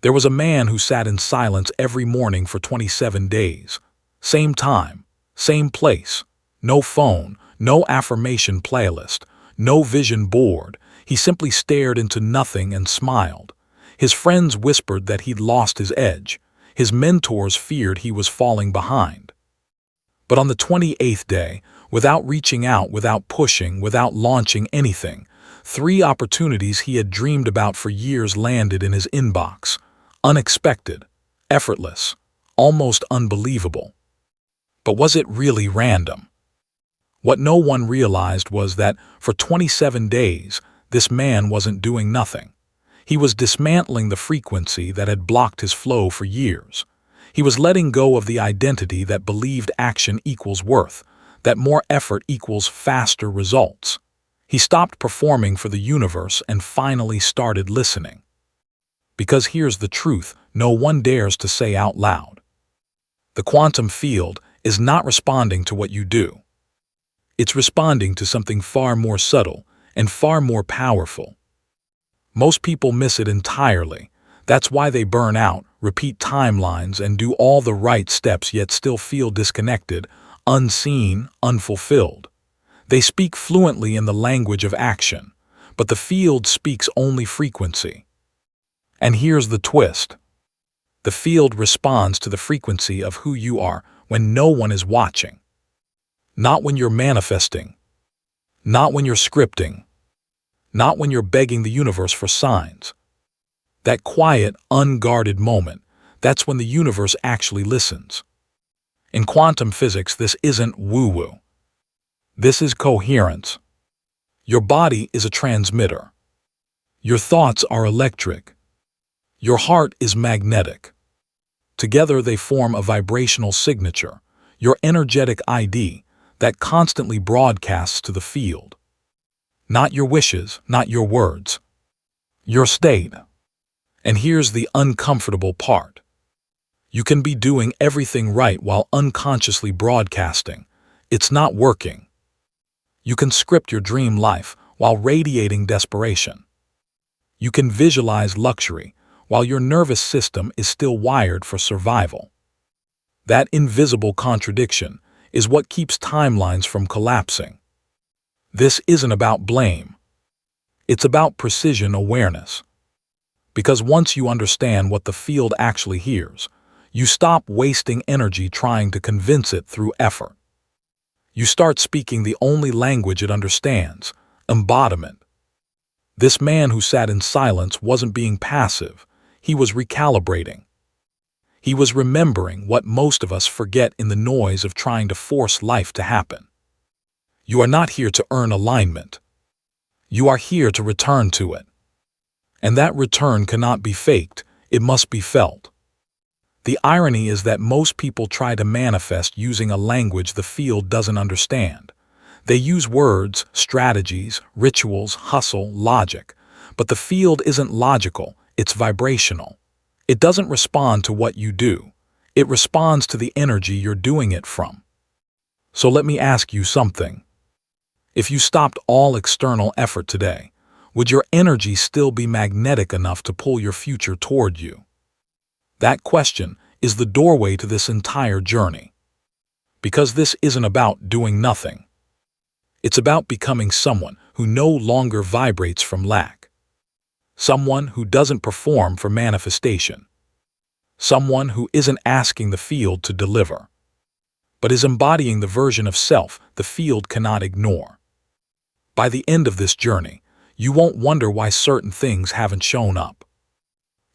There was a man who sat in silence every morning for 27 days. Same time, same place. No phone, no affirmation playlist, no vision board. He simply stared into nothing and smiled. His friends whispered that he'd lost his edge. His mentors feared he was falling behind. But on the 28th day, without reaching out, without pushing, without launching anything, 3 opportunities he had dreamed about for years landed in his inbox. Unexpected, effortless, almost unbelievable. But was it really random? What no one realized was that for 27 days, this man wasn't doing nothing. He was dismantling the frequency that had blocked his flow for years. He was letting go of the identity that believed action equals worth, that more effort equals faster results. He stopped performing for the universe and finally started listening. Because here's the truth no one dares to say out loud. The quantum field is not responding to what you do. It's responding to something far more subtle and far more powerful. Most people miss it entirely. That's why they burn out, repeat timelines, and do all the right steps yet still feel disconnected, unseen, unfulfilled. They speak fluently in the language of action, but the field speaks only frequency. And here's the twist. The field responds to the frequency of who you are when no one is watching. Not when you're manifesting. Not when you're scripting. Not when you're begging the universe for signs. That quiet, unguarded moment, that's when the universe actually listens. In quantum physics, this isn't woo-woo. This is coherence. Your body is a transmitter. Your thoughts are electric. Your heart is magnetic. Together they form a vibrational signature, your energetic ID, that constantly broadcasts to the field. Not your wishes, not your words. Your state. And here's the uncomfortable part. You can be doing everything right while unconsciously broadcasting. It's not working. You can script your dream life while radiating desperation. You can visualize luxury while your nervous system is still wired for survival. That invisible contradiction is what keeps timelines from collapsing. This isn't about blame. It's about precision awareness. Because once you understand what the field actually hears, you stop wasting energy trying to convince it through effort. You start speaking the only language it understands, embodiment. This man who sat in silence wasn't being passive. He was recalibrating. He was remembering what most of us forget in the noise of trying to force life to happen. You are not here to earn alignment. You are here to return to it. And that return cannot be faked, it must be felt. The irony is that most people try to manifest using a language the field doesn't understand. They use words, strategies, rituals, hustle, logic. But the field isn't logical, it's vibrational. It doesn't respond to what you do. It responds to the energy you're doing it from. So let me ask you something. If you stopped all external effort today, would your energy still be magnetic enough to pull your future toward you? That question is the doorway to this entire journey. Because this isn't about doing nothing. It's about becoming someone who no longer vibrates from lack. Someone who doesn't perform for manifestation. Someone who isn't asking the field to deliver, but is embodying the version of self the field cannot ignore. By the end of this journey, you won't wonder why certain things haven't shown up.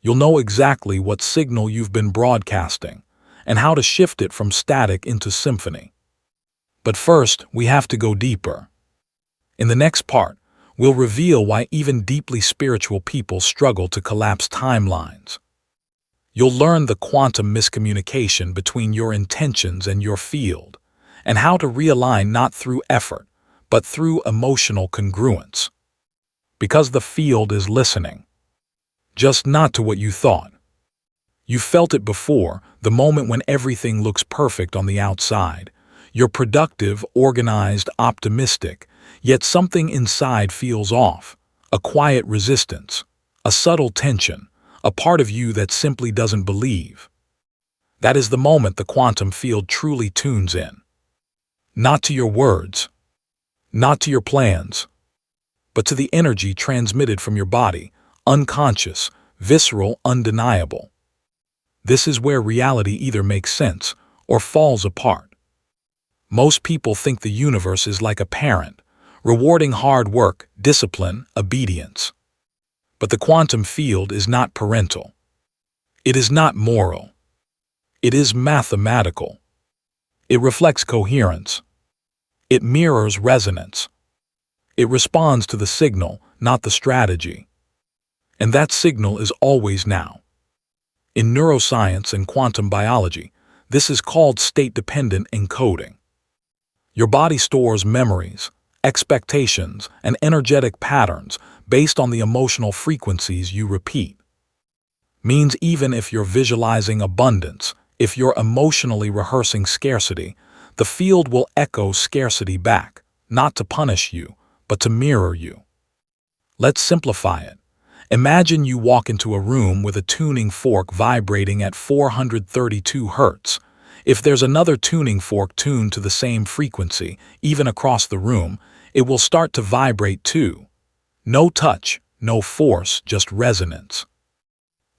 You'll know exactly what signal you've been broadcasting and how to shift it from static into symphony. But first, we have to go deeper. In the next part, we'll reveal why even deeply spiritual people struggle to collapse timelines. You'll learn the quantum miscommunication between your intentions and your field, and how to realign not through effort, but through emotional congruence. Because the field is listening. Just not to what you thought. You felt it before, the moment when everything looks perfect on the outside. You're productive, organized, optimistic, yet something inside feels off. A quiet resistance, a subtle tension, a part of you that simply doesn't believe. That is the moment the quantum field truly tunes in. Not to your words, not to your plans, but to the energy transmitted from your body, unconscious, visceral, undeniable. This is where reality either makes sense or falls apart. Most people think the universe is like a parent, rewarding hard work, discipline, obedience. But the quantum field is not parental. It is not moral. It is mathematical. It reflects coherence. It mirrors resonance. It responds to the signal, not the strategy. And that signal is always now. In neuroscience and quantum biology, this is called state-dependent encoding. Your body stores memories, expectations, and energetic patterns based on the emotional frequencies you repeat. Means even if you're visualizing abundance, if you're emotionally rehearsing scarcity, the field will echo scarcity back, not to punish you, but to mirror you. Let's simplify it. Imagine you walk into a room with a tuning fork vibrating at 432 Hz. If there's another tuning fork tuned to the same frequency, even across the room, it will start to vibrate too. No touch, no force, just resonance.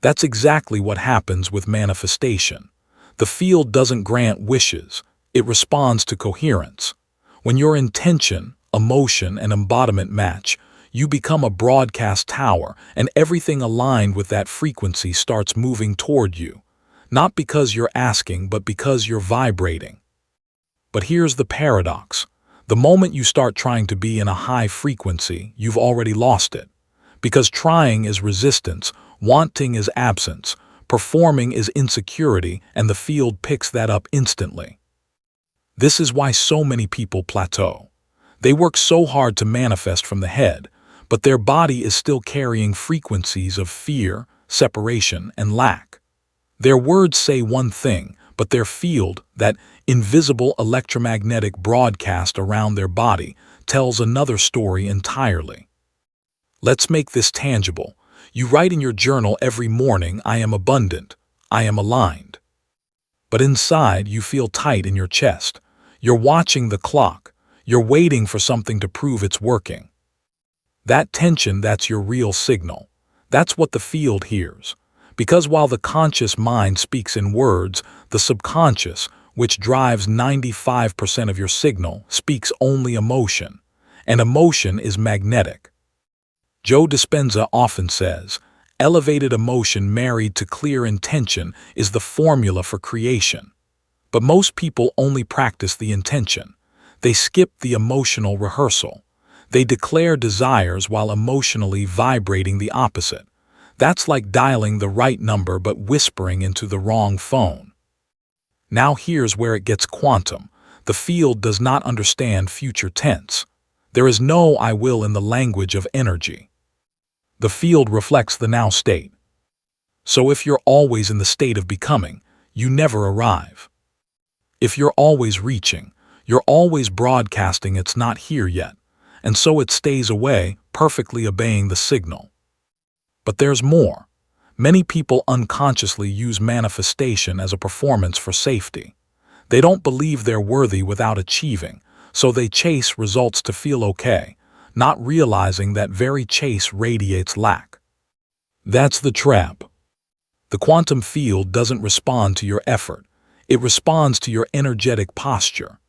That's exactly what happens with manifestation. The field doesn't grant wishes, it responds to coherence. When your intention, emotion, and embodiment match, you become a broadcast tower, and everything aligned with that frequency starts moving toward you. Not because you're asking, but because you're vibrating. But here's the paradox. The moment you start trying to be in a high frequency, you've already lost it. Because trying is resistance, wanting is absence, performing is insecurity, and the field picks that up instantly. This is why so many people plateau. They work so hard to manifest from the head, but their body is still carrying frequencies of fear, separation, and lack. Their words say one thing, but their field, that invisible electromagnetic broadcast around their body, tells another story entirely. Let's make this tangible. You write in your journal every morning, "I am abundant, I am aligned." But inside, you feel tight in your chest. You're watching the clock. You're waiting for something to prove it's working. That tension, that's your real signal. That's what the field hears. Because while the conscious mind speaks in words, the subconscious, which drives 95% of your signal, speaks only emotion. And emotion is magnetic. Joe Dispenza often says, elevated emotion married to clear intention is the formula for creation. But most people only practice the intention. They skip the emotional rehearsal. They declare desires while emotionally vibrating the opposite. That's like dialing the right number but whispering into the wrong phone. Now here's where it gets quantum. The field does not understand future tense. There is no "I will" in the language of energy. The field reflects the now state. So if you're always in the state of becoming, you never arrive. If you're always reaching, you're always broadcasting it's not here yet, and so it stays away, perfectly obeying the signal. But there's more. Many people unconsciously use manifestation as a performance for safety. They don't believe they're worthy without achieving, so they chase results to feel okay, not realizing that very chase radiates lack. That's the trap. The quantum field doesn't respond to your effort. It responds to your energetic posture.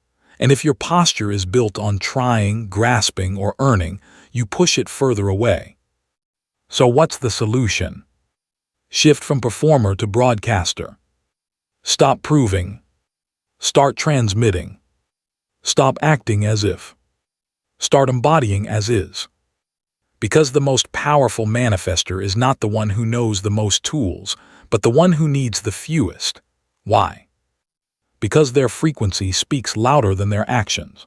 And if your posture is built on trying, grasping, or earning, you push it further away. So what's the solution? Shift from performer to broadcaster. Stop proving. Start transmitting. Stop acting as if. Start embodying as is. Because the most powerful manifester is not the one who knows the most tools, but the one who needs the fewest. Why? Because their frequency speaks louder than their actions.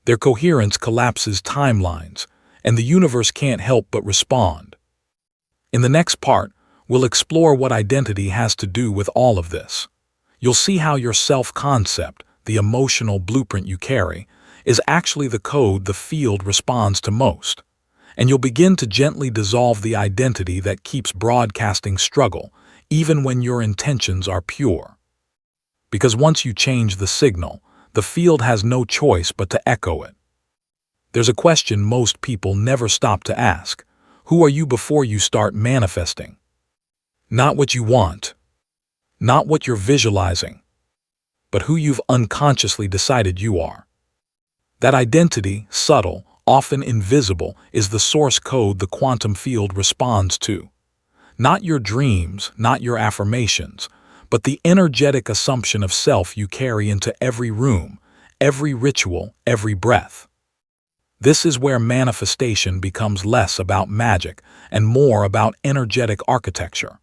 Their coherence collapses timelines, and the universe can't help but respond. In the next part, we'll explore what identity has to do with all of this. You'll see how your self-concept, the emotional blueprint you carry, is actually the code the field responds to most. and you'll begin to gently dissolve the identity that keeps broadcasting struggle, even when your intentions are pure. Because once you change the signal, the field has no choice but to echo it. There's a question most people never stop to ask. Who are you before you start manifesting? Not what you want, not what you're visualizing, but who you've unconsciously decided you are. That identity, subtle, often invisible, is the source code the quantum field responds to. Not your dreams, not your affirmations, but the energetic assumption of self you carry into every room, every ritual, every breath. This is where manifestation becomes less about magic and more about energetic architecture.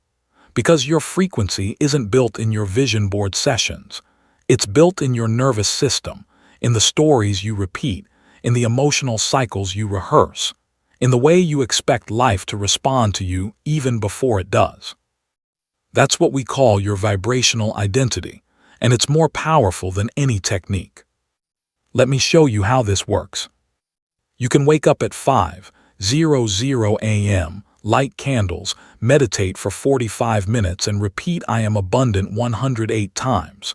Because your frequency isn't built in your vision board sessions. It's built in your nervous system, in the stories you repeat, in the emotional cycles you rehearse, in the way you expect life to respond to you even before it does. That's what we call your vibrational identity, and it's more powerful than any technique. Let me show you how this works. You can wake up at 5:00 a.m., light candles, meditate for 45 minutes, and repeat "I am abundant" 108 times.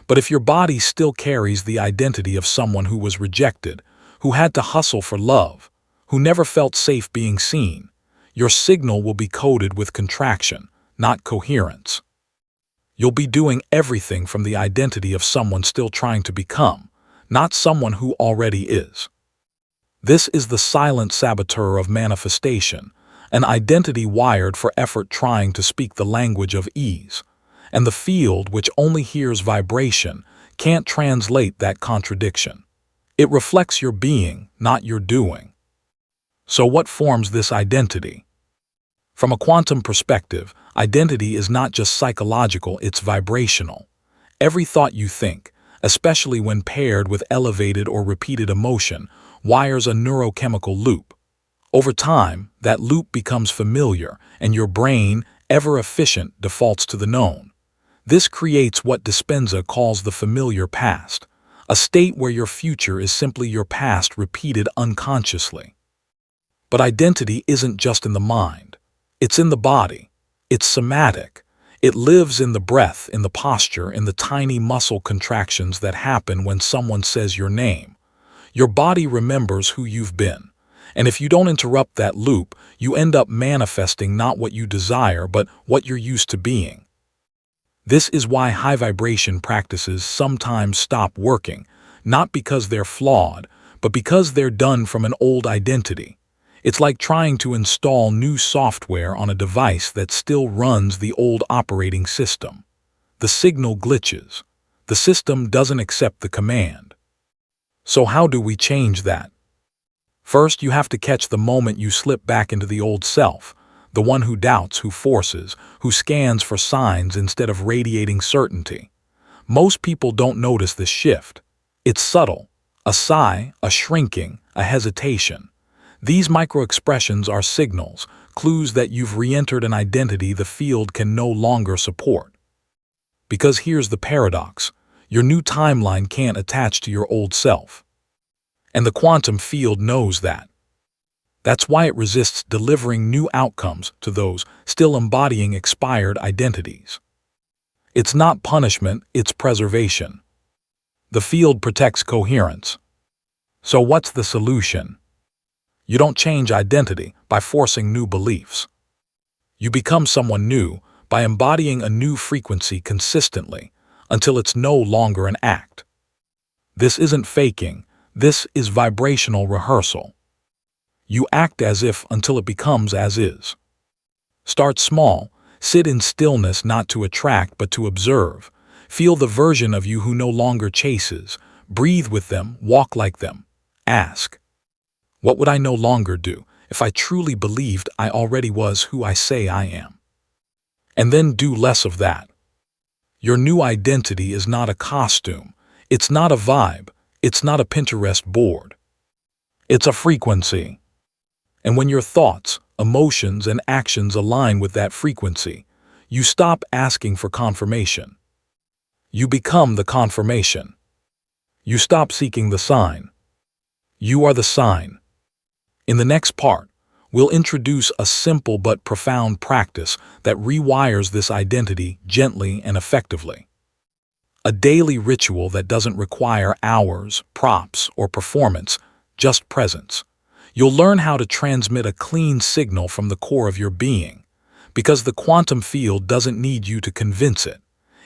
But if your body still carries the identity of someone who was rejected, who had to hustle for love, who never felt safe being seen, your signal will be coded with contraction, not coherence. You'll be doing everything from the identity of someone still trying to become, not someone who already is. This is the silent saboteur of manifestation, an identity wired for effort trying to speak the language of ease. And the field, which only hears vibration, can't translate that contradiction. It reflects your being, not your doing. So what forms this identity? From a quantum perspective, identity is not just psychological, it's vibrational. Every thought you think, especially when paired with elevated or repeated emotion, wires a neurochemical loop. Over time, that loop becomes familiar, and your brain, ever efficient, defaults to the known. This creates what Dispenza calls the familiar past, a state where your future is simply your past repeated unconsciously. But identity isn't just in the mind. It's in the body. It's somatic. It lives in the breath, in the posture, in the tiny muscle contractions that happen when someone says your name. Your body remembers who you've been. And if you don't interrupt that loop, you end up manifesting not what you desire, but what you're used to being. This is why high vibration practices sometimes stop working, not because they're flawed, but because they're done from an old identity. It's like trying to install new software on a device that still runs the old operating system. The signal glitches. The system doesn't accept the command. So how do we change that? First, you have to catch the moment you slip back into the old self, the one who doubts, who forces, who scans for signs instead of radiating certainty. Most people don't notice this shift. It's subtle. A sigh, a shrinking, a hesitation. These micro-expressions are signals, clues that you've re-entered an identity the field can no longer support. Because here's the paradox. Your new timeline can't attach to your old self. And the quantum field knows that. That's why it resists delivering new outcomes to those still embodying expired identities. It's not punishment, it's preservation. The field protects coherence. So what's the solution? You don't change identity by forcing new beliefs. You become someone new by embodying a new frequency consistently until it's no longer an act. This isn't faking, this is vibrational rehearsal. You act as if until it becomes as is. Start small, sit in stillness not to attract but to observe. Feel the version of you who no longer chases. Breathe with them, walk like them. Ask, what would I no longer do if I truly believed I already was who I say I am? And then do less of that. Your new identity is not a costume. It's not a vibe. It's not a Pinterest board. It's a frequency. And when your thoughts, emotions, and actions align with that frequency, you stop asking for confirmation. You become the confirmation. You stop seeking the sign. You are the sign. In the next part, we'll introduce a simple but profound practice that rewires this identity gently and effectively. A daily ritual that doesn't require hours, props, or performance, just presence. You'll learn how to transmit a clean signal from the core of your being, because the quantum field doesn't need you to convince it.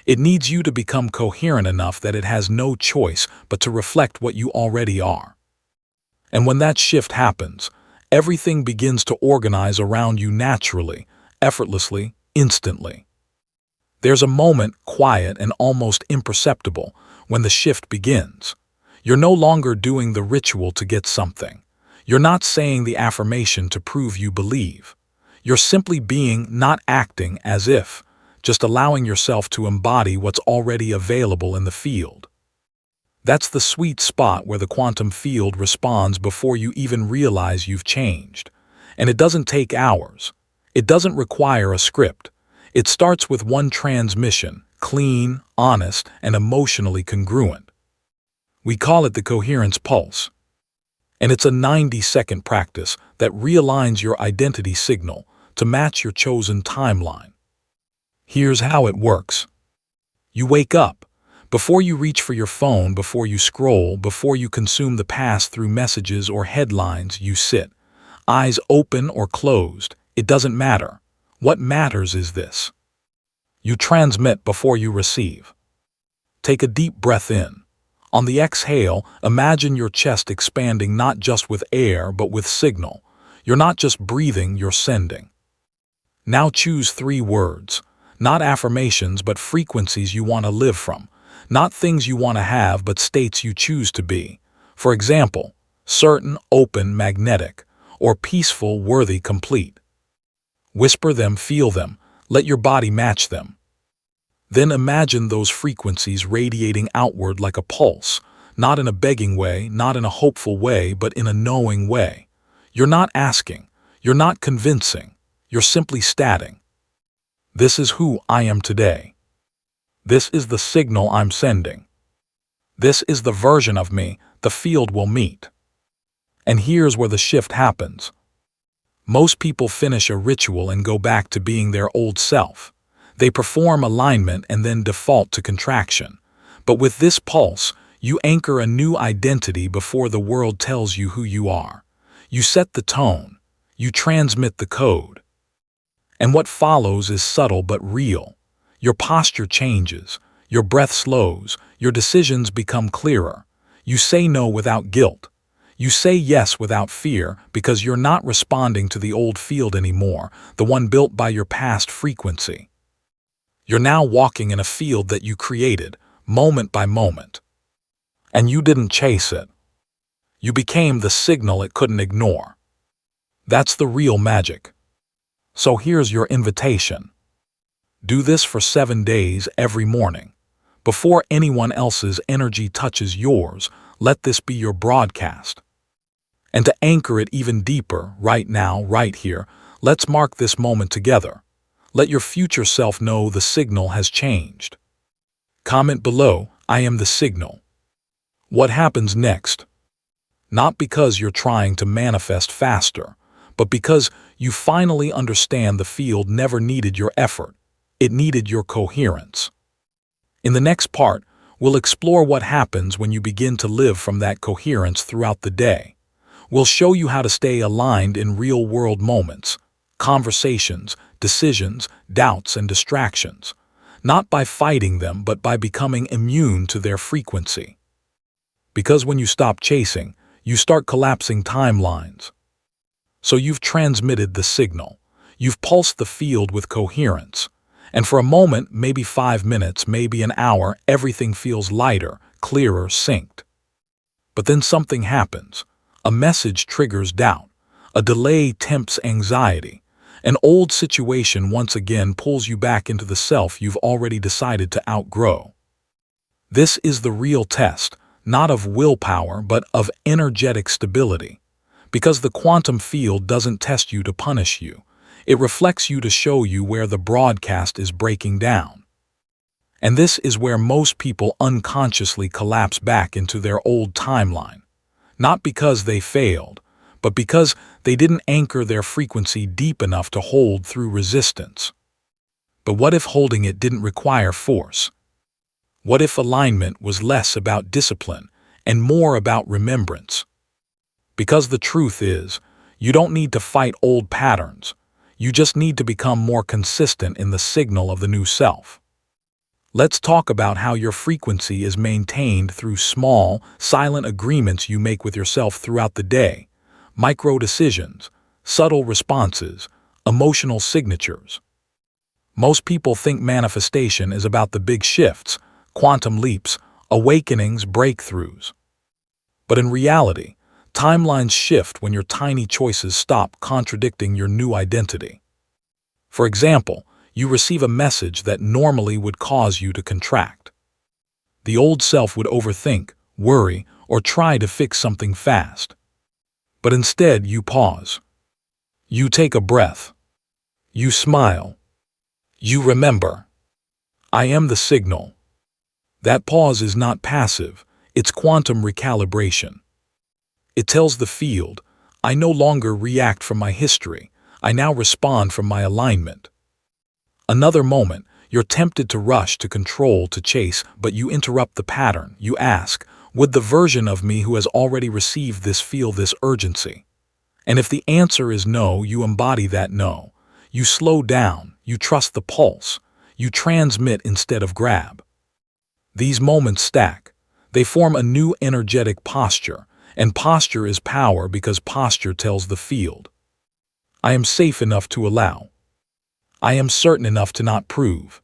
It needs you to become coherent enough that it has no choice but to reflect what you already are. And when that shift happens, everything begins to organize around you naturally, effortlessly, instantly. There's a moment, quiet and almost imperceptible, when the shift begins. You're no longer doing the ritual to get something. You're not saying the affirmation to prove you believe. You're simply being, not acting as if, just allowing yourself to embody what's already available in the field. That's the sweet spot where the quantum field responds before you even realize you've changed. And it doesn't take hours. It doesn't require a script. It starts with one transmission, clean, honest, and emotionally congruent. We call it the coherence pulse. And it's a 90-second practice that realigns your identity signal to match your chosen timeline. Here's how it works. You wake up. Before you reach for your phone, before you scroll, before you consume the past through messages or headlines, you sit. Eyes open or closed, it doesn't matter. What matters is this. You transmit before you receive. Take a deep breath in. On the exhale, imagine your chest expanding not just with air but with signal. You're not just breathing, you're sending. Now choose 3 words. Not affirmations but frequencies you want to live from. Not things you want to have but states you choose to be. For example, certain, open, magnetic, or peaceful, worthy, complete. Whisper them, feel them, let your body match them. Then imagine those frequencies radiating outward like a pulse, not in a begging way, not in a hopeful way, but in a knowing way. You're not asking, you're not convincing, you're simply stating. This is who I am today. This is the signal I'm sending. This is the version of me the field will meet. And here's where the shift happens. Most people finish a ritual and go back to being their old self. They perform alignment and then default to contraction. But with this pulse, you anchor a new identity before the world tells you who you are. You set the tone. You transmit the code. And what follows is subtle but real. Your posture changes. Your breath slows. Your decisions become clearer. You say no without guilt. You say yes without fear because you're not responding to the old field anymore, the one built by your past frequency. You're now walking in a field that you created, moment by moment. And you didn't chase it. You became the signal it couldn't ignore. That's the real magic. So here's your invitation. Do this for 7 days every morning. Before anyone else's energy touches yours, let this be your broadcast. And to anchor it even deeper, right now, right here, let's mark this moment together. Let your future self know the signal has changed. Comment below, I am the signal. What happens next? Not because you're trying to manifest faster, but because you finally understand the field never needed your effort. It needed your coherence. In the next part, we'll explore what happens when you begin to live from that coherence throughout the day. We'll show you how to stay aligned in real-world moments, conversations, decisions, doubts, and distractions, not by fighting them but by becoming immune to their frequency. Because when you stop chasing, you start collapsing timelines. So you've transmitted the signal. You've pulsed the field with coherence. And for a moment, maybe 5 minutes, maybe an hour, everything feels lighter, clearer, synced. But then something happens. A message triggers doubt. A delay tempts anxiety. An old situation once again pulls you back into the self you've already decided to outgrow. This is the real test, not of willpower, but of energetic stability. Because the quantum field doesn't test you to punish you. It reflects you to show you where the broadcast is breaking down. And this is where most people unconsciously collapse back into their old timeline. Not because they failed, but because they didn't anchor their frequency deep enough to hold through resistance. But what if holding it didn't require force? What if alignment was less about discipline and more about remembrance? Because the truth is, you don't need to fight old patterns. You just need to become more consistent in the signal of the new self. Let's talk about how your frequency is maintained through small, silent agreements you make with yourself throughout the day, micro decisions, subtle responses, emotional signatures. Most people think manifestation is about the big shifts, quantum leaps, awakenings, breakthroughs. But in reality, timelines shift when your tiny choices stop contradicting your new identity. For example, you receive a message that normally would cause you to contract. The old self would overthink, worry, or try to fix something fast. But instead, you pause. You take a breath. You smile. You remember. I am the signal. That pause is not passive, it's quantum recalibration. It tells the field, I no longer react from my history, I now respond from my alignment. Another moment, you're tempted to rush, to control, to chase, but you interrupt the pattern. You ask, would the version of me who has already received this feel this urgency? And if the answer is no, you embody that no. You slow down, you trust the pulse, you transmit instead of grab. These moments stack. They form a new energetic posture, and posture is power because posture tells the field. I am safe enough to allow. I am certain enough to not prove.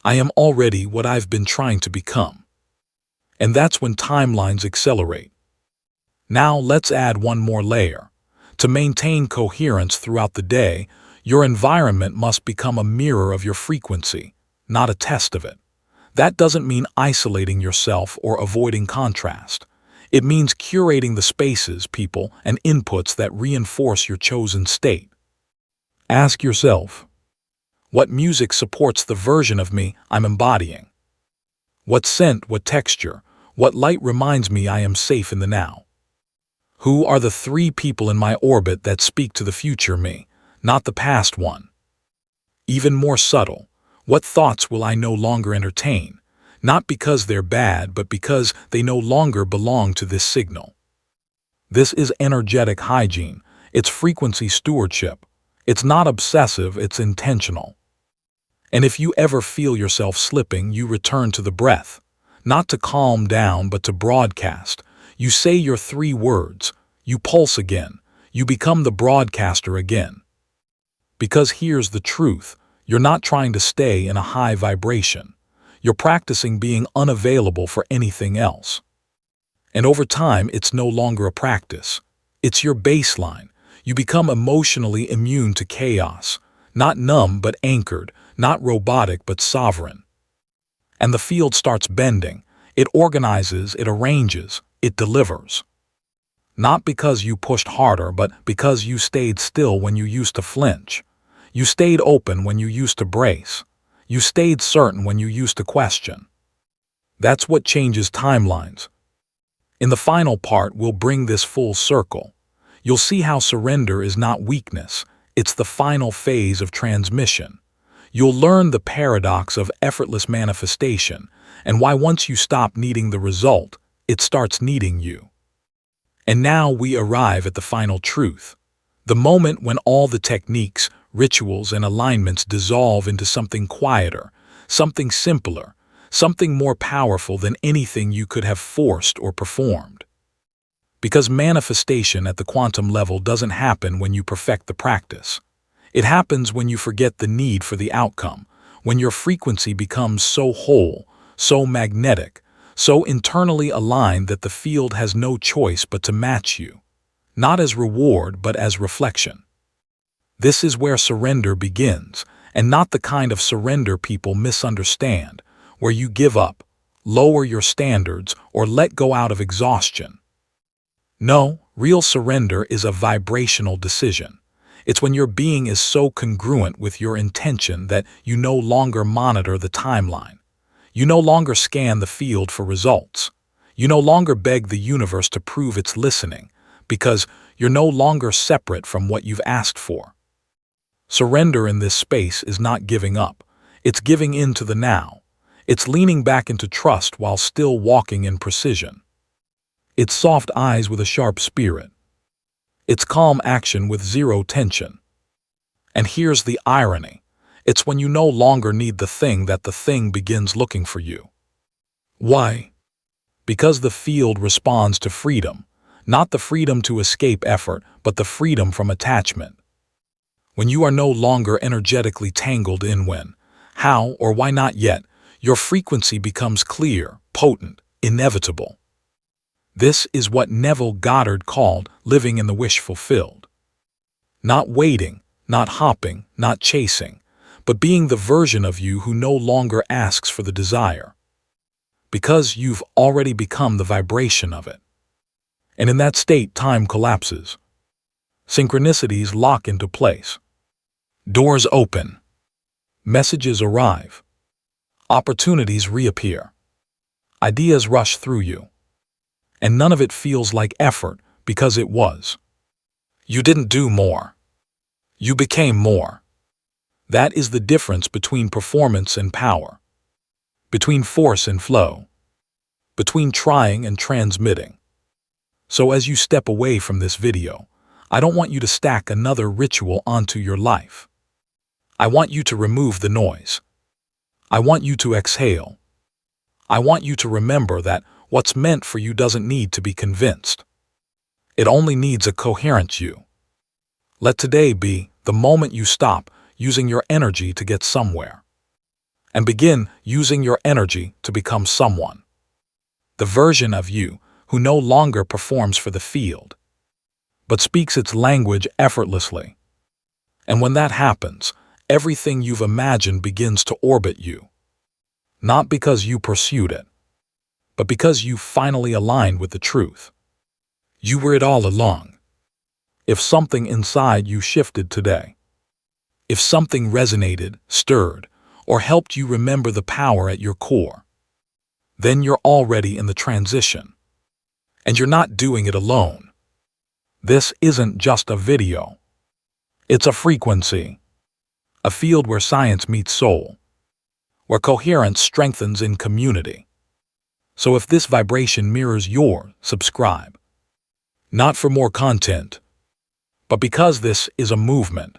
I am already what I've been trying to become. And that's when timelines accelerate. Now let's add one more layer. To maintain coherence throughout the day, your environment must become a mirror of your frequency, not a test of it. That doesn't mean isolating yourself or avoiding contrast. It means curating the spaces, people, and inputs that reinforce your chosen state. Ask yourself, what music supports the version of me I'm embodying? What scent, what texture, what light reminds me I am safe in the now? Who are the 3 people in my orbit that speak to the future me, not the past one? Even more subtle, what thoughts will I no longer entertain? Not because they're bad, but because they no longer belong to this signal. This is energetic hygiene. It's frequency stewardship. It's not obsessive, it's intentional. And if you ever feel yourself slipping, you return to the breath. Not to calm down, but to broadcast. You say your 3 words. You pulse again. You become the broadcaster again. Because here's the truth. You're not trying to stay in a high vibration. You're practicing being unavailable for anything else. And over time, it's no longer a practice. It's your baseline. You become emotionally immune to chaos. Not numb, but anchored. Not robotic, but sovereign. And the field starts bending. It organizes, it arranges, it delivers. Not because you pushed harder, but because you stayed still when you used to flinch. You stayed open when you used to brace. You stayed certain when you used to question. That's what changes timelines. In the final part, we'll bring this full circle. You'll see how surrender is not weakness. It's the final phase of transmission. You'll learn the paradox of effortless manifestation and why once you stop needing the result, it starts needing you. And now we arrive at the final truth. The moment when all the techniques, rituals, and alignments dissolve into something quieter, something simpler, something more powerful than anything you could have forced or performed. Because manifestation at the quantum level doesn't happen when you perfect the practice. It happens when you forget the need for the outcome, when your frequency becomes so whole, so magnetic, so internally aligned that the field has no choice but to match you, not as reward but as reflection. This is where surrender begins, and not the kind of surrender people misunderstand, where you give up, lower your standards, or let go out of exhaustion. No, real surrender is a vibrational decision. It's when your being is so congruent with your intention that you no longer monitor the timeline. You no longer scan the field for results. You no longer beg the universe to prove it's listening, because you're no longer separate from what you've asked for. Surrender in this space is not giving up. It's giving in to the now. It's leaning back into trust while still walking in precision. It's soft eyes with a sharp spirit. It's calm action with zero tension. And here's the irony. It's when you no longer need the thing that the thing begins looking for you. Why? Because the field responds to freedom, not the freedom to escape effort, but the freedom from attachment. When you are no longer energetically tangled in when, how, or why not yet, your frequency becomes clear, potent, inevitable. This is what Neville Goddard called living in the wish fulfilled. Not waiting, not hopping, not chasing, but being the version of you who no longer asks for the desire. Because you've already become the vibration of it. And in that state, time collapses. Synchronicities lock into place. Doors open. Messages arrive. Opportunities reappear. Ideas rush through you. And none of it feels like effort because it was. You didn't do more. You became more. That is the difference between performance and power. Between force and flow. Between trying and transmitting. So as you step away from this video, I don't want you to stack another ritual onto your life. I want you to remove the noise. I want you to exhale. I want you to remember that what's meant for you doesn't need to be convinced. It only needs a coherent you. Let today be the moment you stop using your energy to get somewhere and begin using your energy to become someone. The version of you who no longer performs for the field, but speaks its language effortlessly. And when that happens, everything you've imagined begins to orbit you. Not because you pursued it, but because you finally aligned with the truth. You were it all along. If something inside you shifted today, if something resonated, stirred, or helped you remember the power at your core, then you're already in the transition. And you're not doing it alone. This isn't just a video. It's a frequency. A field where science meets soul. Where coherence strengthens in community. So if this vibration mirrors your, subscribe. Not for more content, but because this is a movement,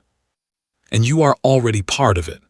and you are already part of it.